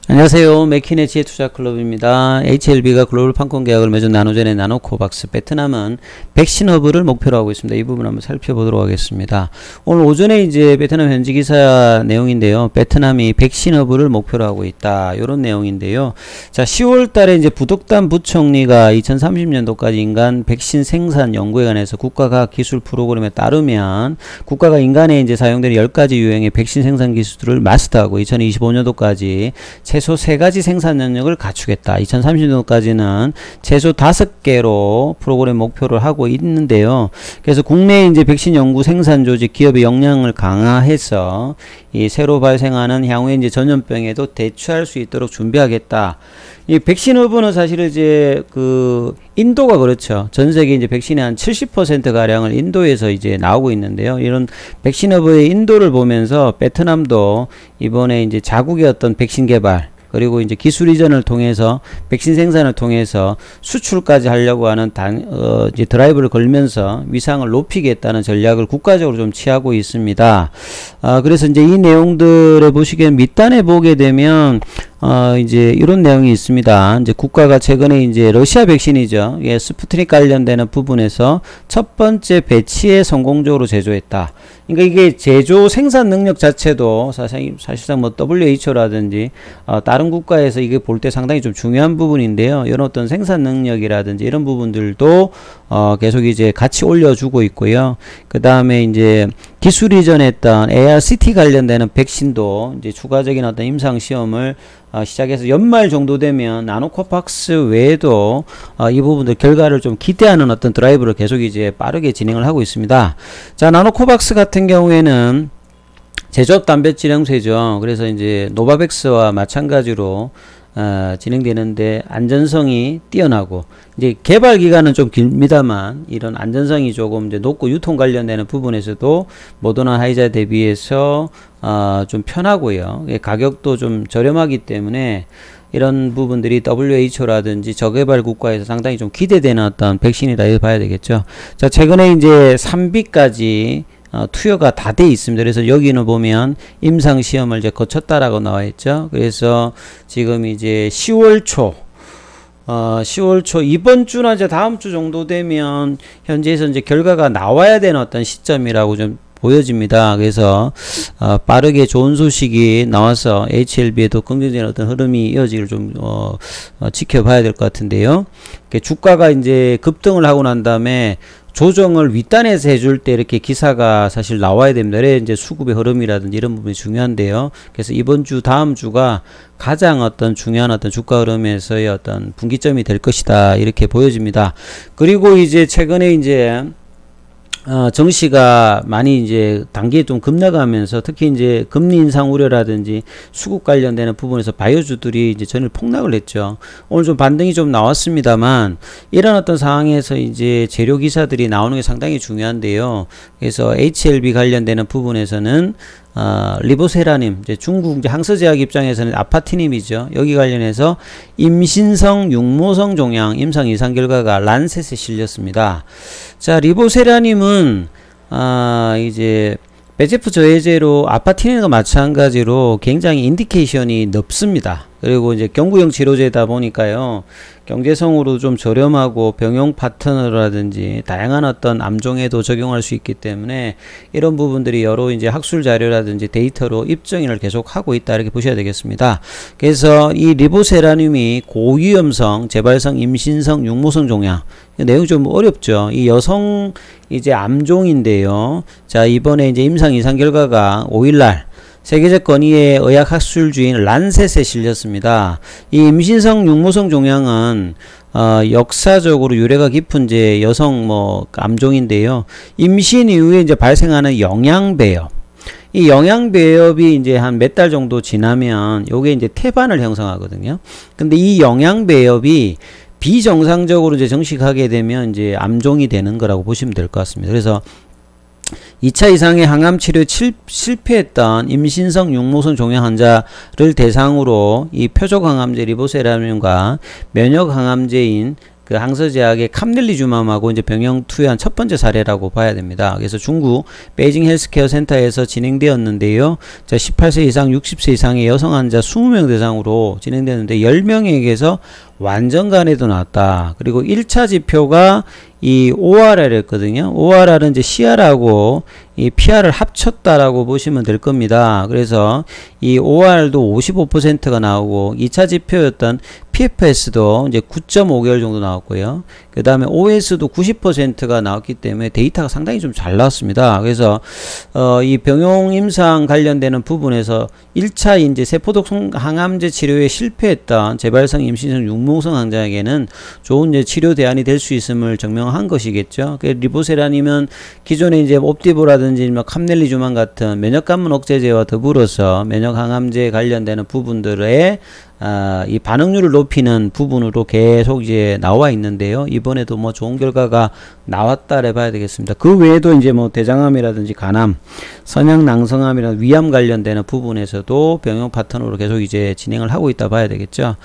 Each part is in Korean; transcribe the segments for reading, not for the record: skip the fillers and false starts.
안녕하세요. 맥킨의 지혜투자클럽입니다. HLB가 글로벌 판권 계약을 맺은 나노젠의 나노코박스 베트남은 백신 허브를 목표로 하고 있습니다. 이 부분 한번 살펴보도록 하겠습니다. 오늘 오전에 이제 베트남 현지 기사 내용인데요. 베트남이 백신 허브를 목표로 하고 있다. 이런 내용인데요. 자, 10월 달에 이제 부독단 부총리가 2030년도까지 인간 백신 생산 연구에 관해서 국가과학기술 프로그램에 따르면 국가가 인간에 이제 사용되는 10가지 유형의 백신 생산 기술을 마스터하고 2025년도까지 최소 3가지 생산 능력을 갖추겠다. 2030년도까지는 최소 5개로 프로그램 목표를 하고 있는데요. 그래서 국내 이제 백신 연구 생산 조직 기업의 역량을 강화해서 이 새로 발생하는 향후에 이제 전염병에도 대처할 수 있도록 준비하겠다. 이 백신 허브는 사실 이제 인도가 그렇죠. 전 세계 이제 백신의 한 70% 가량을 인도에서 이제 나오고 있는데요. 이런 백신 허브의 인도를 보면서 베트남도 이번에 이제 자국의 어떤 백신 개발 그리고 이제 기술 이전을 통해서 백신 생산을 통해서 수출까지 하려고 하는 이제 드라이브를 걸면서 위상을 높이겠다는 전략을 국가적으로 좀 취하고 있습니다. 그래서 이제 이 내용들을 보시기엔 밑단에 보게 되면 이제 이런 내용이 있습니다. 이제 국가가 최근에 이제 러시아 백신이죠. 예, 스푸트닉 관련되는 부분에서 첫 번째 배치에 성공적으로 제조했다. 그러니까 이게 제조 생산 능력 자체도 사실상 뭐 WHO라든지 다른 국가에서 이게 볼 때 상당히 좀 중요한 부분인데요. 이런 어떤 생산 능력이라든지 이런 부분들도 계속 이제 같이 올려주고 있고요. 그 다음에 이제 기술 이전했던 ARCT 관련되는 백신도 이제 추가적인 어떤 임상 시험을 시작해서 연말 정도 되면 나노코박스 외에도 이 부분들 결과를 좀 기대하는 어떤 드라이브를 계속 이제 빠르게 진행을 하고 있습니다. 자, 나노코박스 같은 경우에는 제조업 단백질 형태죠. 그래서 이제 노바백스와 마찬가지로 진행되는데 안전성이 뛰어나고 이제 개발 기간은 좀 깁니다만 이런 안전성이 조금 이제 높고 유통 관련되는 부분에서도 모더나 화이자 대비해서 좀 편하고요. 가격도 좀 저렴하기 때문에 이런 부분들이 WHO라든지 저개발 국가에서 상당히 좀 기대되는 어떤 백신이다 이렇게 봐야 되겠죠. 자, 최근에 이제 3비까지 투여가 다 돼 있습니다. 그래서 여기는 보면 임상 시험을 이제 거쳤다라고 나와 있죠. 그래서 지금 이제 10월 초 이번 주나 이제 다음 주 정도 되면 현재에서 이제 결과가 나와야 되는 어떤 시점이라고 좀 보여집니다. 그래서 빠르게 좋은 소식이 나와서 HLB에도 긍정적인 어떤 흐름이 이어지기를 좀 지켜봐야 될 것 같은데요. 주가가 이제 급등을 하고 난 다음에 조정을 윗단에서 해줄 때 이렇게 기사가 사실 나와야 됩니다. 그래 이제 수급의 흐름이라든지 이런 부분이 중요한데요. 그래서 이번 주 다음 주가 가장 어떤 중요한 어떤 주가 흐름에서의 어떤 분기점이 될 것이다 이렇게 보여집니다. 그리고 이제 최근에 이제 정시가 많이 이제 단기에 좀 급락하면서 특히 이제 금리 인상 우려라든지 수급 관련되는 부분에서 바이오주들이 이제 전일 폭락을 했죠. 오늘 좀 반등이 좀 나왔습니다만 이런 어떤 상황에서 이제 재료 기사들이 나오는 게 상당히 중요한데요. 그래서 HLB 관련되는 부분에서는 리보세라님, 이제 중국 이제 항서제약 입장에서는 아파티님이죠. 여기 관련해서 임신성 육모성 종양 임상 이상 결과가 란셋에 실렸습니다. 자, 리보세라님은 이제 배제프 저해제로 아파티닌과 마찬가지로 굉장히 인디케이션이 높습니다. 그리고 이제 경구형 치료제다 보니까요. 경제성으로 좀 저렴하고 병용 파트너라든지 다양한 어떤 암종에도 적용할 수 있기 때문에 이런 부분들이 여러 이제 학술 자료라든지 데이터로 입증을 계속 하고 있다 이렇게 보셔야 되겠습니다. 그래서 이 리보세라늄이 고위험성, 재발성, 임신성, 육모성 종양 내용이 좀 어렵죠. 이 여성 이제 암종인데요. 자, 이번에 이제 임상 이상 결과가 5일날 세계적 권위의 의학학술주인 란셋에 실렸습니다. 이 임신성 육모성 종양은 역사적으로 유래가 깊은 이제 여성 암종인데요. 임신 이후에 이제 발생하는 영양배엽. 이 영양배엽이 이제 한 몇 달 정도 지나면 요게 이제 태반을 형성하거든요. 근데 이 영양배엽이 비정상적으로 이제 정식하게 되면 이제 암종이 되는 거라고 보시면 될 것 같습니다. 그래서 2차 이상의 항암 치료에 실패했던 임신성 육모성 종양 환자를 대상으로 이 표적 항암제 리보세라늄과 면역 항암제인 그 항서제약의 캄넬리주맘하고 이제 병영 투여한 첫 번째 사례라고 봐야 됩니다. 그래서 중국 베이징 헬스케어 센터에서 진행되었는데요. 자, 18세 이상 60세 이상의 여성 환자 20명 대상으로 진행되었는데 10명에게서 완전 간에도 나왔다. 그리고 1차 지표가 이 ORR이었거든요. ORR은 이제 CR하고 이 PR을 합쳤다라고 보시면 될 겁니다. 그래서 이 OR도 55%가 나오고 2차 지표였던 PFS도 이제 9.5개월 정도 나왔고요. 그 다음에 OS도 90%가 나왔기 때문에 데이터가 상당히 좀 잘 나왔습니다. 그래서 이 병용 임상 관련되는 부분에서 1차 이제 세포독성 항암제 치료에 실패했던 재발성 임신성 육모성 환자에게는 좋은 이제 치료 대안이 될 수 있음을 증명한 것이겠죠. 리보세라님은 기존에 이제 옵디보라든지 캄넬리주만 같은 면역관문 억제제와 더불어서 면역 항암제 관련되는 부분들의 이 반응률을 높이는 부분으로 계속 이제 나와 있는데요. 이번에도 뭐 좋은 결과가 나왔다래 봐야 되겠습니다. 그 외에도 이제 뭐 대장암이라든지 간암, 선양낭성암이나 위암 관련되는 부분에서도 병용 파트너로 계속 이제 진행을 하고 있다 봐야 되겠죠.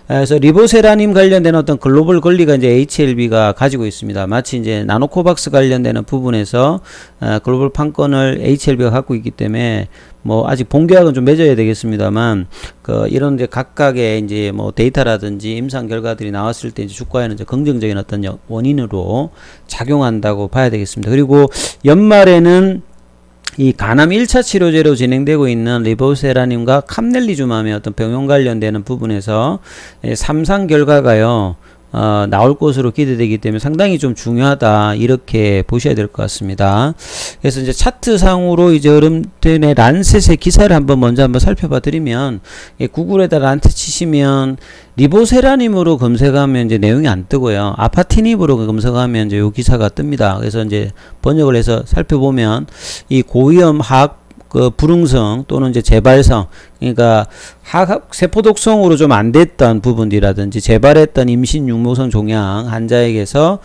그래서 리보세라님 관련된 어떤 글로벌 권리가 이제 HLB가 가지고 있습니다. 마치 이제 나노코박스 관련되는 부분에서 글로벌 판권을 HLB가 갖고 있기 때문에 뭐 아직 본계약은 좀 맺어야 되겠습니다만 이런 이제 각각의 이제 뭐 데이터라든지 임상 결과들이 나왔을 때 이제 주가에는 이제 긍정적인 어떤 원인으로 작용한다고 봐야 되겠습니다. 그리고 연말에는 이 간암 1차 치료제로 진행되고 있는 리보세라님과 캄넬리주맘의 어떤 병용 관련되는 부분에서 3상 결과가요. 나올 것으로 기대되기 때문에 상당히 좀 중요하다 이렇게 보셔야 될 것 같습니다. 그래서 이제 차트상으로 이제 여러분들의 란셋의 기사를 먼저 한번 살펴봐 드리면 구글에다 란셋 치시면 리보세라님으로 검색하면 이제 내용이 안 뜨고요. 아파티닙으로 검색하면 이제 요 기사가 뜹니다. 그래서 이제 번역을 해서 살펴보면 이 고위험 하악 불응성 또는 이제 재발성, 그러니까 세포독성으로 좀 안 됐던 부분이라든지 재발했던 임신 육모성 종양 환자에게서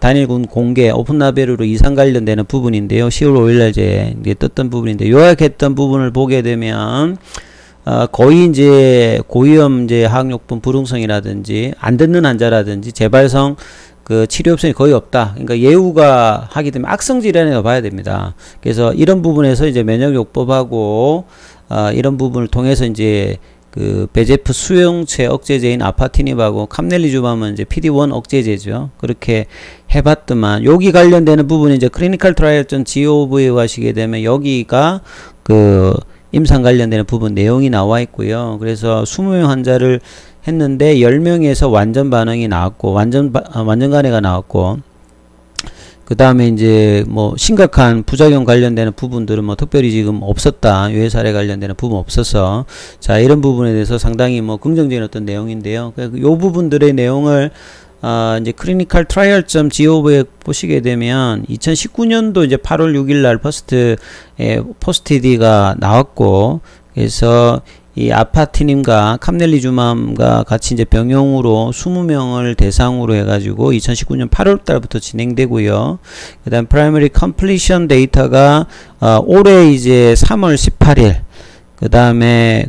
단일군 공개 오픈라벨으로 이상 관련되는 부분인데요. 10월 5일날 이제 떴던 부분인데 요약했던 부분을 보게 되면 거의 이제 고위험 이제 하악육분 불응성이라든지 안 듣는 환자라든지 재발성 그 치료 옵션이 거의 없다. 그러니까 예후가 하기 때문에 악성 질환이라고 봐야 됩니다. 그래서 이런 부분에서 이제 면역요법하고 이런 부분을 통해서 이제 그 배제프 수용체 억제제인 아파티닙하고 캄넬리주맘은 이제 PD-1 억제제죠. 그렇게 해봤더만 여기 관련되는 부분이 이제 클리니컬 트라이얼.gov에 가시게 되면 여기가 그 임상 관련되는 부분 내용이 나와 있고요. 그래서 20명 환자를 했는데 10명에서 완전 반응이 나왔고 완전 간해가 나왔고 그 다음에 이제 뭐 심각한 부작용 관련되는 부분들은 뭐 특별히 지금 없었다. 유해 사례 관련되는 부분 없어서 자 이런 부분에 대해서 상당히 뭐 긍정적인 어떤 내용인데요. 요 부분들의 내용을 이제 클리니컬 트라이얼.gov에 보시게 되면 2019년도 이제 8월 6일 날 포스트디가 나왔고 그래서 이 아파티님과 캄넬리주맘과 같이 이제 병용으로 20명을 대상으로 해가지고 2019년 8월 달부터 진행되고요. 그 다음 프라이머리 컴플리션 데이터가 올해 이제 3월 18일 그 다음에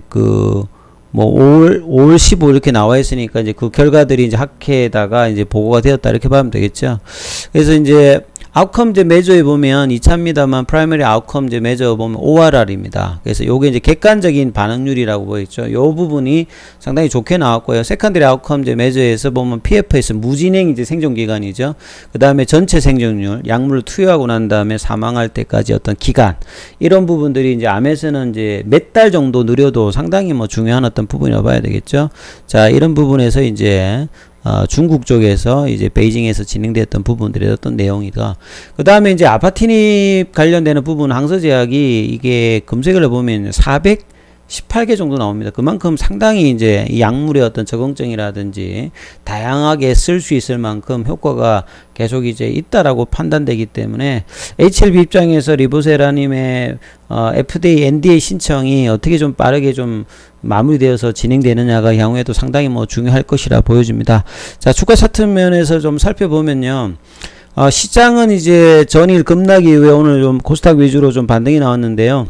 뭐 5월 15 이렇게 나와 있으니까 이제 그 결과들이 이제 학회에다가 이제 보고가 되었다 이렇게 보면 되겠죠. 그래서 이제 아웃컴제 메저에 보면 2차입니다만 프라이머리 아웃컴제 메저 보면 ORR입니다. 그래서 요게 이제 객관적인 반응률이라고 보였죠. 요 부분이 상당히 좋게 나왔고요. 세컨더리 아웃컴제 메저에서 보면 PFS 무진행 이제 생존 기간이죠. 그 다음에 전체 생존율, 약물을 투여하고 난 다음에 사망할 때까지 어떤 기간 이런 부분들이 이제 암에서는 이제 몇 달 정도 느려도 상당히 뭐 중요한 어떤 부분이라고 봐야 되겠죠. 자 이런 부분에서 이제 중국 쪽에서 이제 베이징에서 진행됐던 부분들의 어떤 내용이다. 그 다음에 이제 아파티닙 관련되는 부분 항서제약이 이게 검색을 해보면 418개 정도 나옵니다. 그만큼 상당히 이제 이 약물의 어떤 적응증이라든지 다양하게 쓸 수 있을 만큼 효과가 계속 이제 있다라고 판단되기 때문에 HLB 입장에서 리보세라님의 FDA, NDA 신청이 어떻게 좀 빠르게 좀 마무리되어서 진행되느냐가 향후에도 상당히 뭐 중요할 것이라 보여집니다. 자, 주가 차트 면에서 좀 살펴보면요. 시장은 이제 전일 급락 이후에 오늘 좀 코스닥 위주로 좀 반등이 나왔는데요.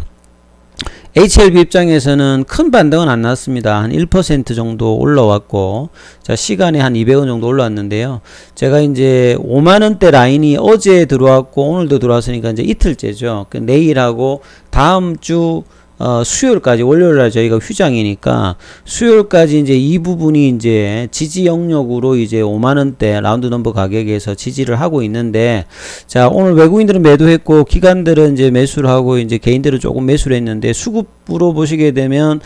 HLB 입장에서는 큰 반등은 안 났습니다. 한 1% 정도 올라왔고, 자, 시간에 한 200원 정도 올라왔는데요. 제가 이제 5만원대 라인이 어제 들어왔고, 오늘도 들어왔으니까 이제 이틀째죠. 그 내일하고 다음 주 수요일까지, 월요일날 저희가 휴장이니까 수요일까지 이제 이 부분이 이제 지지 영역으로 이제 5만원대 라운드 넘버 가격에서 지지를 하고 있는데, 자, 오늘 외국인들은 매도했고 기관들은 이제 매수를 하고 이제 개인들은 조금 매수를 했는데, 수급으로 보시게 되면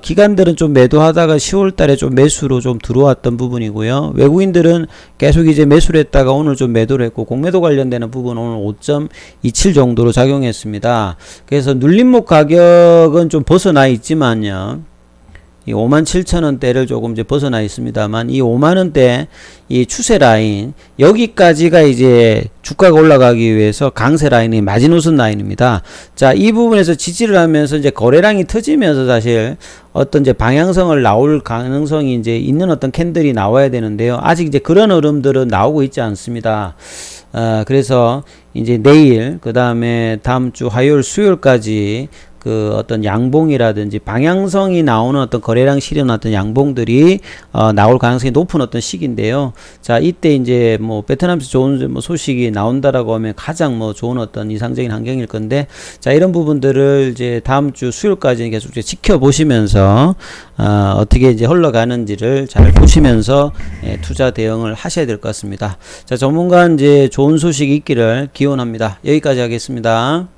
기관들은 좀 매도하다가 10월 달에 좀 매수로 좀 들어왔던 부분이고요. 외국인들은 계속 이제 매수를 했다가 오늘 좀 매도를 했고, 공매도 관련되는 부분은 오늘 5.27 정도로 작용했습니다. 그래서 눌림목 가격은 좀 벗어나 있지만요, 이 57,000원대를 조금 이제 벗어나 있습니다만, 이 5만원대 이 추세 라인, 여기까지가 이제 주가가 올라가기 위해서 강세 라인이 마지노선 라인입니다. 자, 이 부분에서 지지를 하면서 이제 거래량이 터지면서 사실 어떤 이제 방향성을 나올 가능성이 이제 있는 어떤 캔들이 나와야 되는데요. 아직 이제 그런 흐름들은 나오고 있지 않습니다. 그래서 이제 내일, 그 다음에 다음 주 화요일, 수요일까지 그 어떤 양봉이라든지 방향성이 나오는 어떤 거래량 실현 어떤 양봉들이 나올 가능성이 높은 어떤 시기인데요. 자, 이때 이제 뭐 베트남에서 좋은 뭐 소식이 나온다라고 하면 가장 뭐 좋은 어떤 이상적인 환경일 건데, 자, 이런 부분들을 이제 다음 주 수요일까지 계속 이제 지켜보시면서 어떻게 이제 흘러가는지를 잘 보시면서 투자 대응을 하셔야 될 것 같습니다. 자, 전문가 이제 좋은 소식이 있기를 기원합니다. 여기까지 하겠습니다.